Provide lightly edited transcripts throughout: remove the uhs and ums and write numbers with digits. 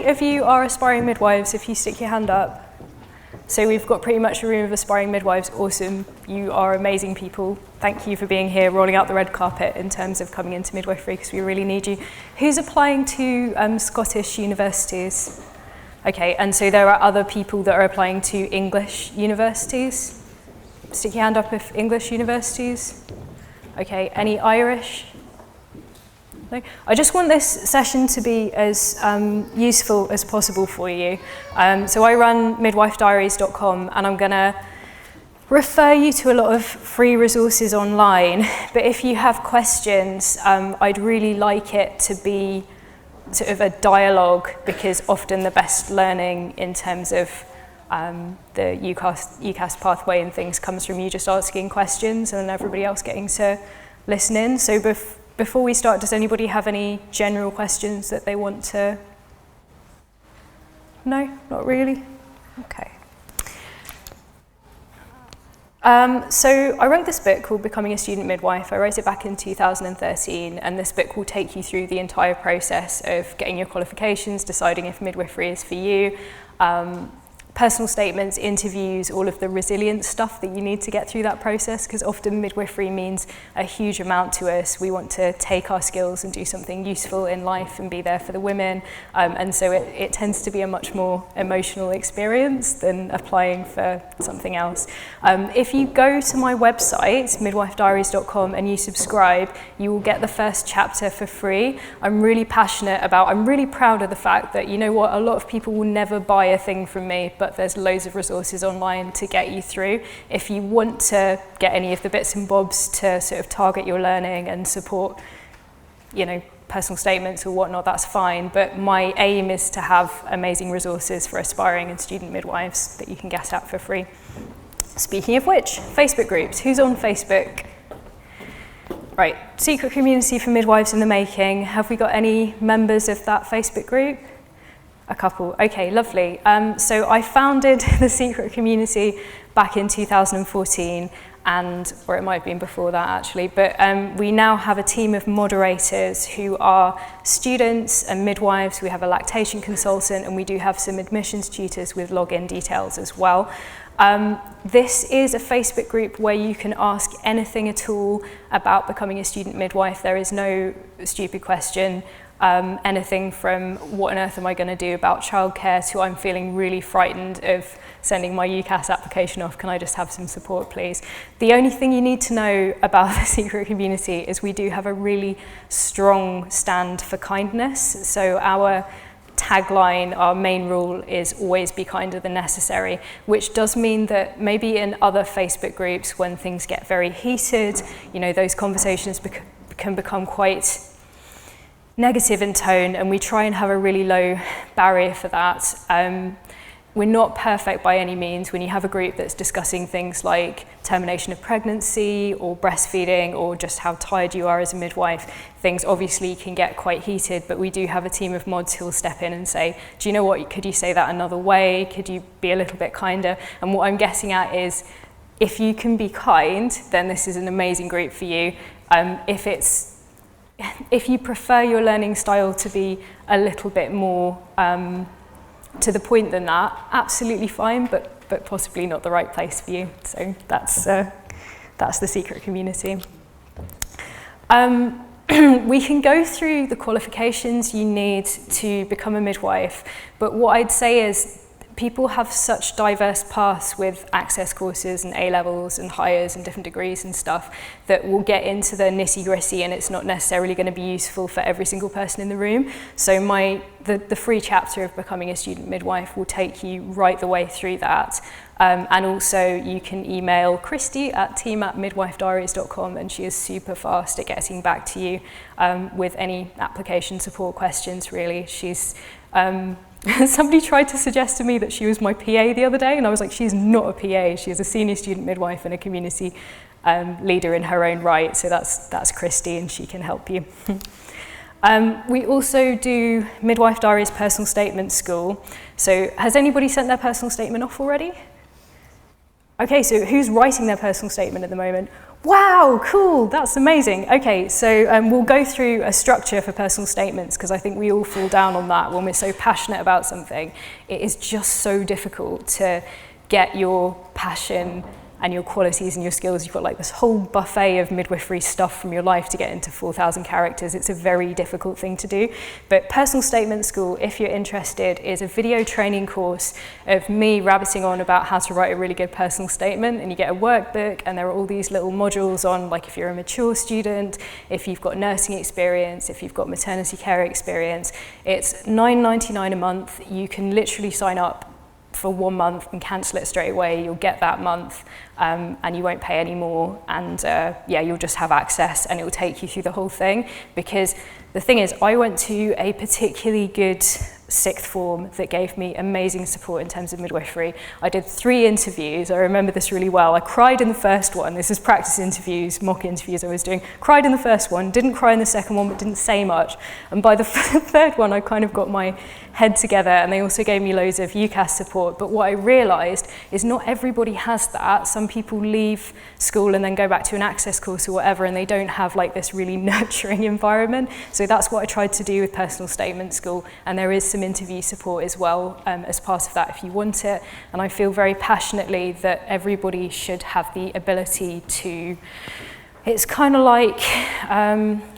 many of you are aspiring midwives, if you stick your hand up? So we've got pretty much a room of aspiring midwives. Awesome. You are amazing people. Thank you for being here, rolling out the red carpet in terms of coming into midwifery, because we really need you. Who's applying to Scottish universities? Okay, and so there are other people that are applying to English universities. Stick your hand up if English universities. Okay, any Irish? No? I just want this session to be as useful as possible for you. So I run midwifediaries.com, and I'm going to refer you to a lot of free resources online. But if you have questions, I'd really like it to be sort of a dialogue, because often the best learning in terms of the UCAS pathway and things comes from you just asking questions and everybody else getting to listen in. So before we start, does anybody have any general questions that they want to? No, not really? Okay. So I wrote this book called Becoming a Student Midwife. I wrote it back in 2013, and this book will take you through the entire process of getting your qualifications, deciding if midwifery is for you, personal statements, interviews, all of the resilience stuff that you need to get through that process, because often midwifery means a huge amount to us. We want to take our skills and do something useful in life and be there for the women, and so it tends to be a much more emotional experience than applying for something else. If you go to my website, midwifediaries.com, and you subscribe, you will get the first chapter for free. I'm really proud of the fact that, you know what, a lot of people will never buy a thing from me, but there's loads of resources online to get you through. If you want to get any of the bits and bobs to sort of target your learning and support, you know, personal statements or whatnot, that's fine. But my aim is to have amazing resources for aspiring and student midwives that you can get at for free. Speaking of which, Facebook groups. Who's on Facebook? Right, secret community for midwives in the making. Have we got any members of that Facebook group? A couple. Okay, lovely. So I founded the secret community back in 2014, or it might have been before that actually, but we now have a team of moderators who are students and midwives. We have a lactation consultant, and we do have some admissions tutors with login details as well. This is a Facebook group where you can ask anything at all about becoming a student midwife. There is no stupid question. Anything from what on earth am I going to do about childcare to I'm feeling really frightened of sending my UCAS application off, can I just have some support please? The only thing you need to know about the secret community is we do have a really strong stand for kindness. So our tagline, our main rule is always be kinder than necessary, which does mean that maybe in other Facebook groups when things get very heated, you know, those conversations can become quite negative in tone, and we try and have a really low barrier for that. We're not perfect by any means. When you have a group that's discussing things like termination of pregnancy or breastfeeding or just how tired you are as a midwife, things obviously can get quite heated, but we do have a team of mods who will step in and say, do you know what, could you say that another way? Could you be a little bit kinder? And what I'm getting at is, if you can be kind, then this is an amazing group for you. If you prefer your learning style to be a little bit more to the point than that, absolutely fine, but possibly not the right place for you. So that's the secret community. We can go through the qualifications you need to become a midwife, but what I'd say is people have such diverse paths with access courses and A-levels and hires and different degrees and stuff that we'll get into the nitty-gritty, and it's not necessarily going to be useful for every single person in the room. So the free chapter of Becoming a Student Midwife will take you right the way through that. And also you can email Christy at team@midwifediaries.com, and she is super fast at getting back to you with any application support questions, really. She's somebody tried to suggest to me that she was my PA the other day, and I was like, she's not a PA, she is a senior student midwife and a community leader in her own right, so that's Christy, and she can help you. We also do Midwife Diaries Personal Statement School. So has anybody sent their personal statement off already? Okay, so who's writing their personal statement at the moment? Wow, cool, that's amazing. Okay, so we'll go through a structure for personal statements because I think we all fall down on that when we're so passionate about something. It is just so difficult to get your passion and your qualities and your skills. You've got like this whole buffet of midwifery stuff from your life to get into 4,000 characters. It's a very difficult thing to do. But Personal Statement School, if you're interested, is a video training course of me rabbiting on about how to write a really good personal statement. And you get a workbook, and there are all these little modules on, like if you're a mature student, if you've got nursing experience, if you've got maternity care experience. It's $9.99 a month. You can literally sign up for 1 month and cancel it straight away. You'll get that month and you won't pay any more, and you'll just have access, and it will take you through the whole thing. Because the thing is, I went to a particularly good sixth form that gave me amazing support in terms of midwifery. I did 3 interviews. I remember this really well. I cried in the first one. This is practice interviews, mock interviews I was doing. Cried in the first one, didn't cry in the second one, but didn't say much. And by the third one, I kind of got my head together, and they also gave me loads of UCAS support. But what I realized is not everybody has that. Some people leave school and then go back to an access course or whatever, and they don't have like this really nurturing environment. So that's what I tried to do with Personal Statement School, and there is some interview support as well as part of that if you want it. And I feel very passionately that everybody should have the ability to. It's kind of like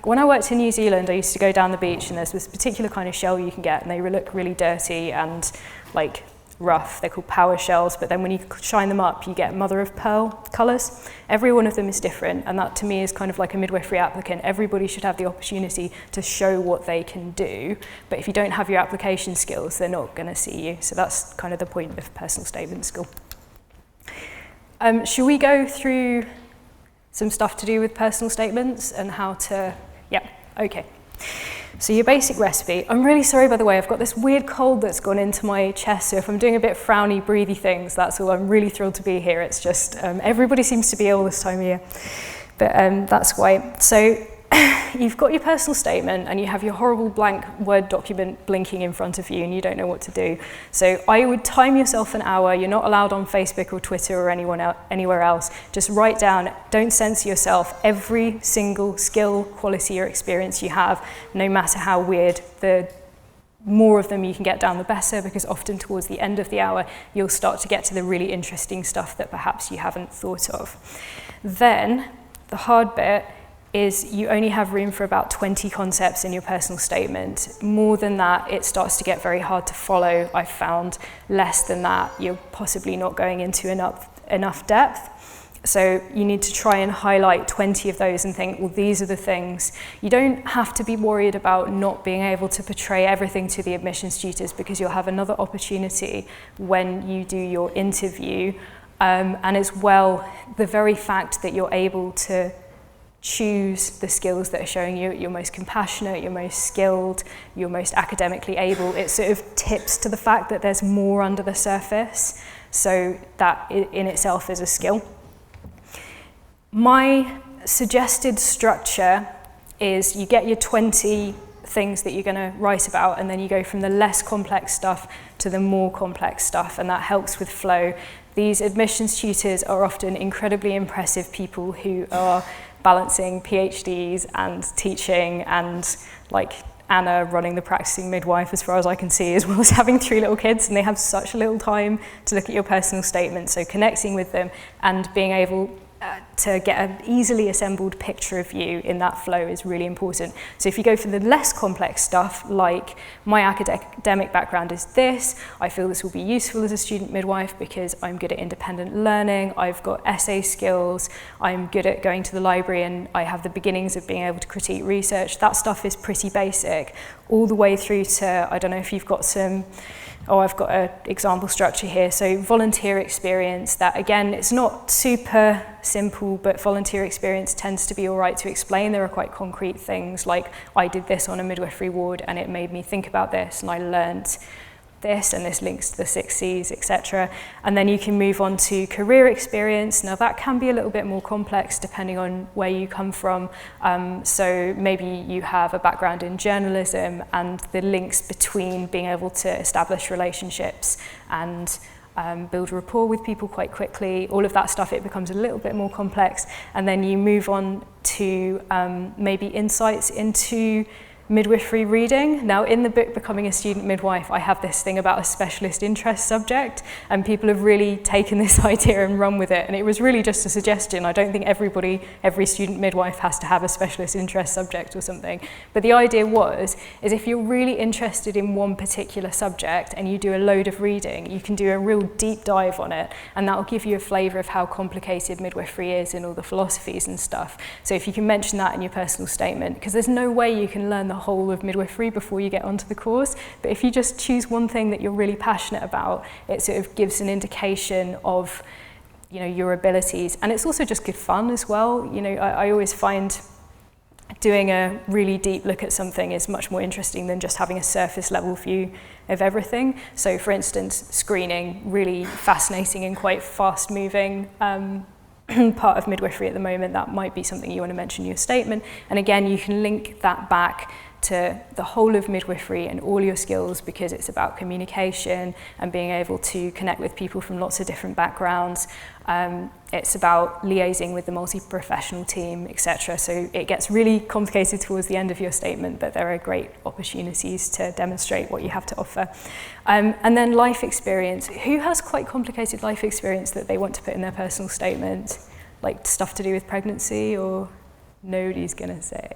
when I worked in New Zealand, I used to go down the beach, and there's this particular kind of shell you can get, and they look really dirty and like rough. They're called power shells, but then when you shine them up, you get mother of pearl colours. Every one of them is different, and that to me is kind of like a midwifery applicant. Everybody should have the opportunity to show what they can do, but if you don't have your application skills, they're not going to see you. So that's kind of the point of Personal Statement School. Should we go through some stuff to do with personal statements and how to, okay. So your basic recipe. I'm really sorry, by the way, I've got this weird cold that's gone into my chest, so if I'm doing a bit frowny, breathy things, that's all. I'm really thrilled to be here. It's just, everybody seems to be ill this time of year, but that's why. So you've got your personal statement, and you have your horrible blank Word document blinking in front of you, and you don't know what to do. So I would time yourself an hour. You're not allowed on Facebook or Twitter or anywhere else. Just write down, don't censor yourself, every single skill, quality, or experience you have, no matter how weird. The more of them you can get down, the better, because often towards the end of the hour, you'll start to get to the really interesting stuff that perhaps you haven't thought of. Then the hard bit is you only have room for about 20 concepts in your personal statement. More than that, it starts to get very hard to follow. I've found less than that, you're possibly not going into enough depth. So you need to try and highlight 20 of those and think, well, these are the things. You don't have to be worried about not being able to portray everything to the admissions tutors, because you'll have another opportunity when you do your interview. And as well, the very fact that you're able to choose the skills that are showing you're most compassionate, you're most skilled, you're most academically able, it sort of tips to the fact that there's more under the surface. So that in itself is a skill. My suggested structure is you get your 20 things that you're going to write about, and then you go from the less complex stuff to the more complex stuff, and that helps with flow. These admissions tutors are often incredibly impressive people who are balancing PhDs and teaching, and like Anna running the practicing midwife as far as I can see, as well as having 3 little kids, and they have such a little time to look at your personal statement. So connecting with them and being able to get an easily assembled picture of you in that flow is really important. So if you go for the less complex stuff, like my academic background is this, I feel this will be useful as a student midwife because I'm good at independent learning, I've got essay skills, I'm good at going to the library, and I have the beginnings of being able to critique research. That stuff is pretty basic, all the way through to, I don't know if you've got some, I've got an example structure here. So volunteer experience, that again, it's not super simple, but volunteer experience tends to be all right to explain. There are quite concrete things like, I did this on a midwifery ward and it made me think about this, and I learned this, and this links to the 6 C's, etc. And then you can move on to career experience. Now that can be a little bit more complex depending on where you come from. So maybe you have a background in journalism, and the links between being able to establish relationships and build a rapport with people quite quickly. All of that stuff, it becomes a little bit more complex. And then you move on to maybe insights into midwifery reading. Now, in the book Becoming a Student Midwife, I have this thing about a specialist interest subject, and people have really taken this idea and run with it. And it was really just a suggestion. I don't think every student midwife has to have a specialist interest subject or something. But the idea is if you're really interested in one particular subject and you do a load of reading, you can do a real deep dive on it, and that will give you a flavour of how complicated midwifery is and all the philosophies and stuff. So if you can mention that in your personal statement, because there's no way you can learn the whole of midwifery before you get onto the course, but if you just choose one thing that you're really passionate about, it sort of gives an indication of, you know, your abilities. And it's also just good fun as well. You know, I always find doing a really deep look at something is much more interesting than just having a surface level view of everything. So for instance, screening, really fascinating and quite fast moving part of midwifery at the moment. That might be something you want to mention in your statement. And again, you can link that back to the whole of midwifery and all your skills, because it's about communication and being able to connect with people from lots of different backgrounds. It's about liaising with the multi-professional team, etc. So it gets really complicated towards the end of your statement, but there are great opportunities to demonstrate what you have to offer. And then life experience. Who has quite complicated life experience that they want to put in their personal statement? Like stuff to do with pregnancy, or nobody's gonna say?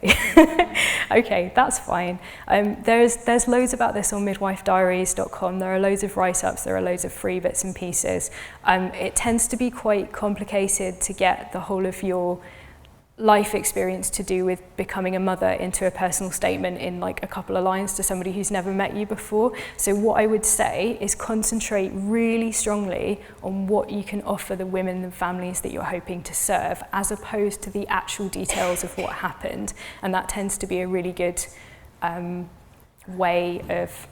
Okay, that's fine. There's loads about this on midwifediaries.com. There are loads of write-ups, there are loads of free bits and pieces. It tends to be quite complicated to get the whole of your life experience to do with becoming a mother into a personal statement in like a couple of lines to somebody who's never met you before. So what I would say is concentrate really strongly on what you can offer the women and families that you're hoping to serve, as opposed to the actual details of what happened. And that tends to be a really good way of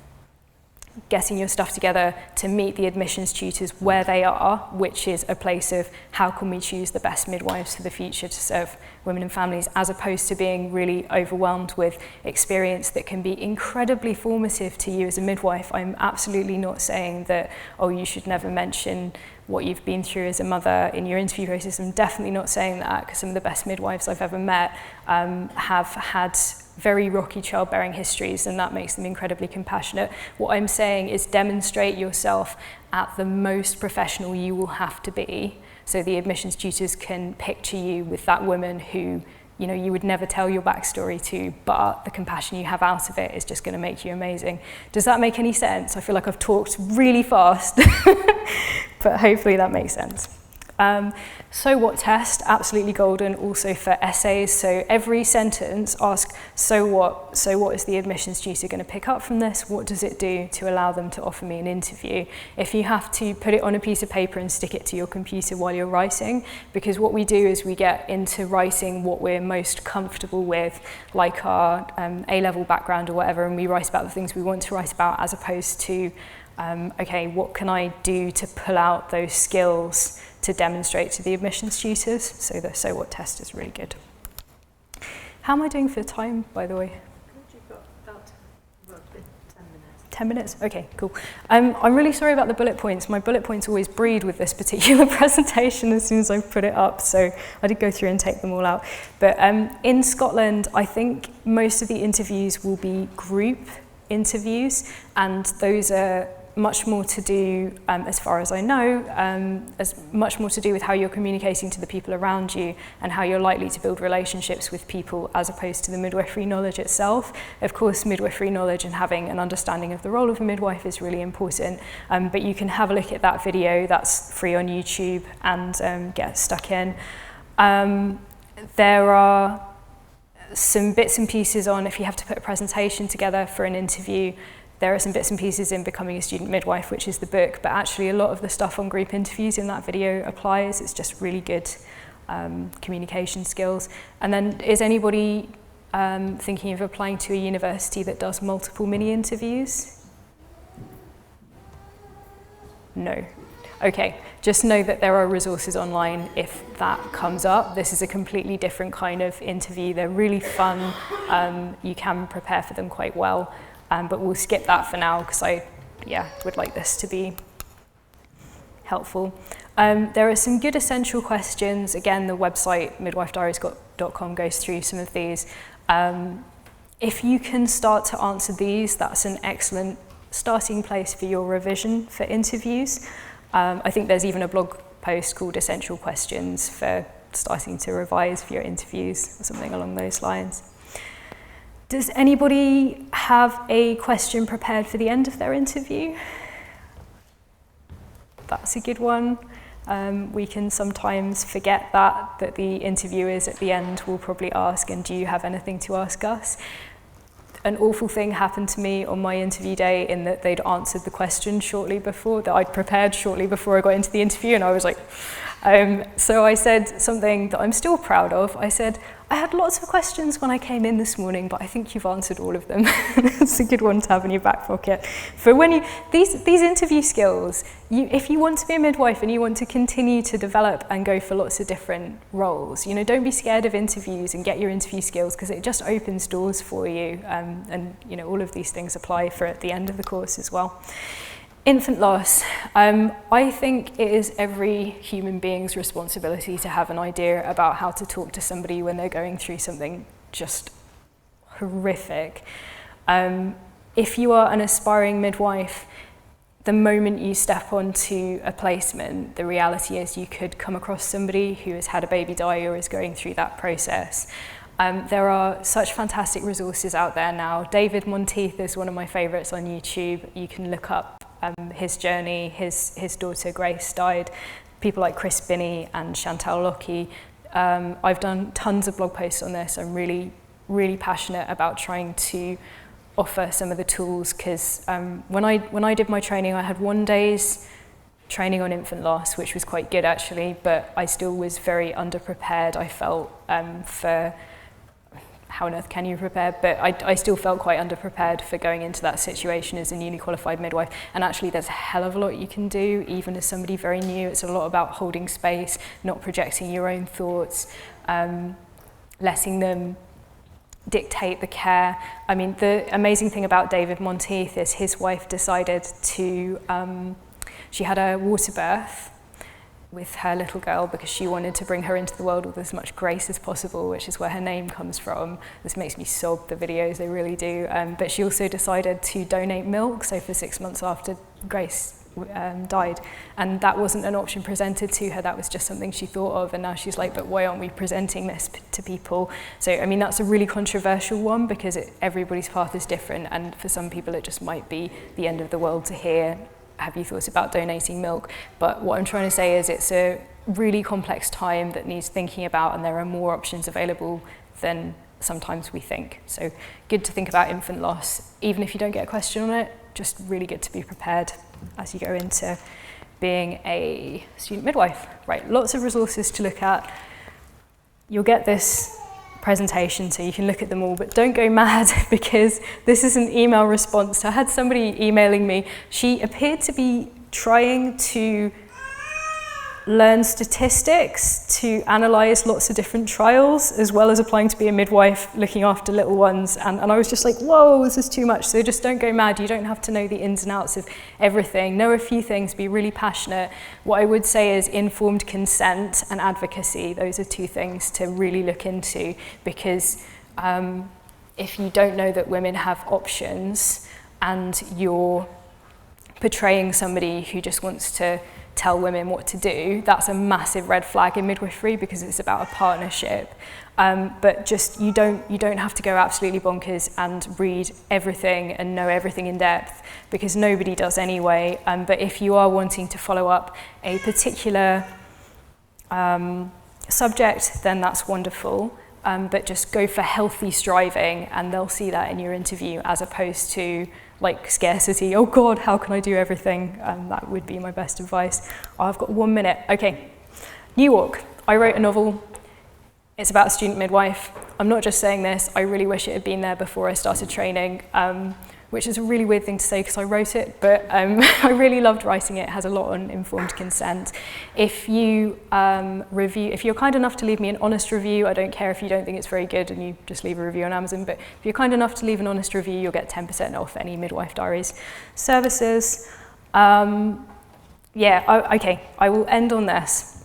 getting your stuff together to meet the admissions tutors where they are, which is a place of how can we choose the best midwives for the future to serve women and families, as opposed to being really overwhelmed with experience that can be incredibly formative to you as a midwife. I'm absolutely not saying that, oh, you should never mention what you've been through as a mother in your interview process. I'm definitely not saying that, because some of the best midwives I've ever met have had very rocky childbearing histories, and that makes them incredibly compassionate. What I'm saying is demonstrate yourself at the most professional you will have to be, so the admissions tutors can picture you with that woman who, you know, you would never tell your backstory to, but the compassion you have out of it is just going to make you amazing. Does that make any sense? I feel like I've talked really fast, but hopefully that makes sense. So what test, absolutely golden, also for essays. So every sentence, ask, so what? So what is the admissions tutor going to pick up from this? What does it do to allow them to offer me an interview? If you have to, put it on a piece of paper and stick it to your computer while you're writing, because what we do is we get into writing what we're most comfortable with, like our A-level background or whatever, and we write about the things we want to write about, as opposed to, okay, what can I do to pull out those skills to demonstrate to the admissions tutors? So the So What test is really good. How am I doing for time, by the way? You've got about 10 minutes. 10 minutes? Okay, cool. I'm really sorry about the bullet points. My bullet points always breed with this particular presentation as soon as I put it up, so I did go through and take them all out. But in Scotland, I think most of the interviews will be group interviews, and those are much more to do, as far as I know, as much more to do with how you're communicating to the people around you and how you're likely to build relationships with people, as opposed to the midwifery knowledge itself. Of course, midwifery knowledge and having an understanding of the role of a midwife is really important, but you can have a look at that video. That's free on YouTube, and get stuck in. There are some bits and pieces on if you have to put a presentation together for an interview. There are some bits and pieces in Becoming a Student Midwife, which is the book, but actually a lot of the stuff on group interviews in that video applies. It's just really good communication skills. And then, is anybody thinking of applying to a university that does multiple mini interviews? No. Okay, just know that there are resources online if that comes up. This is a completely different kind of interview. They're really fun. You can prepare for them quite well. But we'll skip that for now, because I would like this to be helpful. There are some good essential questions. Again, the website midwifediaries.com goes through some of these. If you can start to answer these, that's an excellent starting place for your revision for interviews. I think there's even a blog post called Essential Questions for starting to revise for your interviews or something along those lines. Does anybody have a question prepared for the end of their interview? That's a good one. We can sometimes forget that the interviewers at the end will probably ask, and do you have anything to ask us? An awful thing happened to me on my interview day in that they'd answered the question shortly before, that I'd prepared shortly before I got into the interview, and I was like, so I said something that I'm still proud of. I said, I had lots of questions when I came in this morning, but I think you've answered all of them. It's a good one to have in your back pocket. For when these interview skills, if you want to be a midwife and you want to continue to develop and go for lots of different roles, don't be scared of interviews and get your interview skills, because it just opens doors for you. And all of these things apply for at the end of the course as well. Infant loss. I think it is every human being's responsibility to have an idea about how to talk to somebody when they're going through something just horrific. If you are an aspiring midwife, the moment you step onto a placement, the reality is you could come across somebody who has had a baby die or is going through that process. There are such fantastic resources out there now. David Monteith is one of my favourites on YouTube. You can look up his journey. His daughter Grace died. People like Chris Binney and Chantal Lockie. I've done tons of blog posts on this. I'm really, really passionate about trying to offer some of the tools, because when I did my training, I had 1 day's training on infant loss, which was quite good actually, but I still was very underprepared, I felt, for how on earth can you prepare? But I still felt quite underprepared for going into that situation as a newly qualified midwife. And actually there's a hell of a lot you can do, even as somebody very new. It's a lot about holding space, not projecting your own thoughts, letting them dictate the care. I mean, the amazing thing about David Monteith is his wife decided to, she had a water birth with her little girl because she wanted to bring her into the world with as much grace as possible, which is where her name comes from. This makes me sob, the videos, they really do. But she also decided to donate milk, so for 6 months after Grace died. And that wasn't an option presented to her, that was just something she thought of, and now she's like, but why aren't we presenting this to people? So, I mean, that's a really controversial one, because everybody's path is different, and for some people it just might be the end of the world to hear, have you thought about donating milk? But what I'm trying to say is it's a really complex time that needs thinking about, and there are more options available than sometimes we think. So good to think about infant loss. Even if you don't get a question on it, just really good to be prepared as you go into being a student midwife. Right, lots of resources to look at. You'll get this presentation so you can look at them all, but don't go mad, because this is an email response. I had somebody emailing me. She appeared to be trying to learn statistics to analyse lots of different trials, as well as applying to be a midwife looking after little ones, and I was just like, whoa, this is too much. So just don't go mad. You don't have to know the ins and outs of everything. Know a few things, be really passionate. What I would say is informed consent and advocacy. Those are two things to really look into, because if you don't know that women have options and you're portraying somebody who just wants to tell women what to do, that's a massive red flag in midwifery, because it's about a partnership. But just you don't have to go absolutely bonkers and read everything and know everything in depth, because nobody does anyway. But if you are wanting to follow up a particular subject, then that's wonderful. But just go for healthy striving, and they'll see that in your interview, as opposed to like scarcity. Oh God, how can I do everything? That would be my best advice. Oh, I've got 1 minute. Okay, New York. I wrote a novel. It's about a student midwife. I'm not just saying this, I really wish it had been there before I started training, which is a really weird thing to say because I wrote it, but I really loved writing it. It has a lot on informed consent. If you if you're kind enough to leave me an honest review, I don't care if you don't think it's very good and you just leave a review on Amazon, but if you're kind enough to leave an honest review, you'll get 10% off any Midwife Diaries services. okay, I will end on this.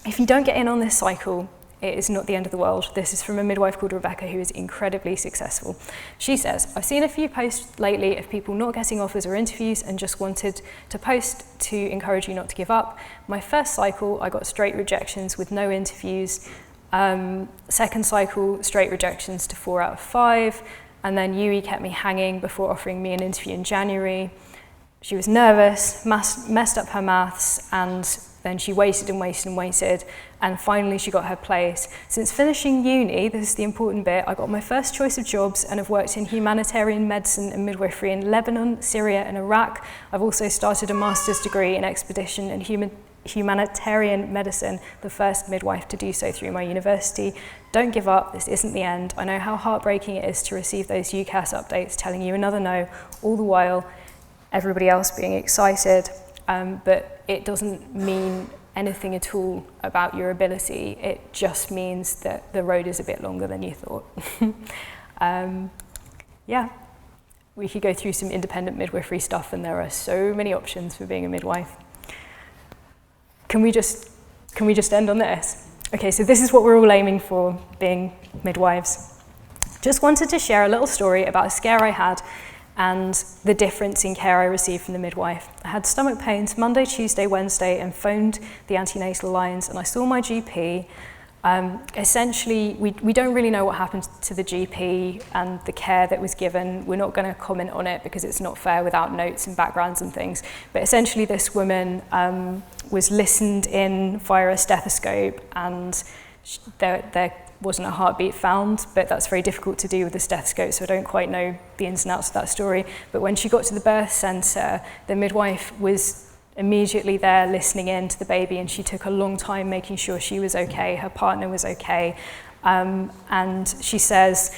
If you don't get in on this cycle, it is not the end of the world. This is from a midwife called Rebecca, who is incredibly successful. She says, I've seen a few posts lately of people not getting offers or interviews and just wanted to post to encourage you not to give up. My first cycle, I got straight rejections with no interviews. Second cycle, straight rejections to 4 out of 5. And then Yui kept me hanging before offering me an interview in January. She was nervous, messed up her maths, and then she waited and waited and waited, and finally she got her place. Since finishing uni, this is the important bit, I got my first choice of jobs and have worked in humanitarian medicine and midwifery in Lebanon, Syria and Iraq. I've also started a master's degree in expedition and humanitarian medicine, the first midwife to do so through my university. Don't give up, this isn't the end. I know how heartbreaking it is to receive those UCAS updates telling you another no, all the while everybody else being excited, but it doesn't mean anything at all about your ability. It just means that the road is a bit longer than you thought. Yeah, we could go through some independent midwifery stuff, and there are so many options for being a midwife. Can we just end on this? Okay, so this is what we're all aiming for, being midwives. Just wanted to share a little story about a scare I had and the difference in care I received from the midwife. I had stomach pains Monday, Tuesday, Wednesday, and phoned the antenatal lines, and I saw my GP. Essentially, we don't really know what happened to the GP and the care that was given. We're not going to comment on it because it's not fair without notes and backgrounds and things. But essentially, this woman was listened in via a stethoscope, and there wasn't a heartbeat found, but that's very difficult to do with a stethoscope, so I don't quite know the ins and outs of that story. But when she got to the birth centre, the midwife was immediately there listening in to the baby, and she took a long time making sure she was okay, her partner was okay. And she says,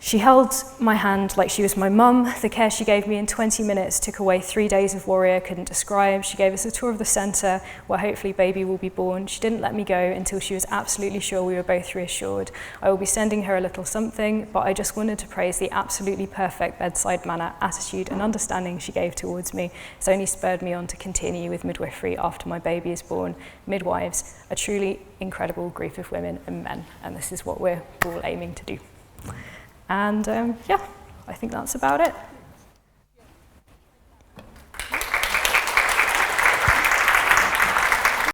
she held my hand like she was my mum. The care she gave me in 20 minutes took away 3 days of worry I couldn't describe. She gave us a tour of the centre where hopefully baby will be born. She didn't let me go until she was absolutely sure we were both reassured. I will be sending her a little something, but I just wanted to praise the absolutely perfect bedside manner, attitude and understanding she gave towards me. It's only spurred me on to continue with midwifery after my baby is born. Midwives, a truly incredible group of women and men, and this is what we're all aiming to do. And yeah, I think that's about it.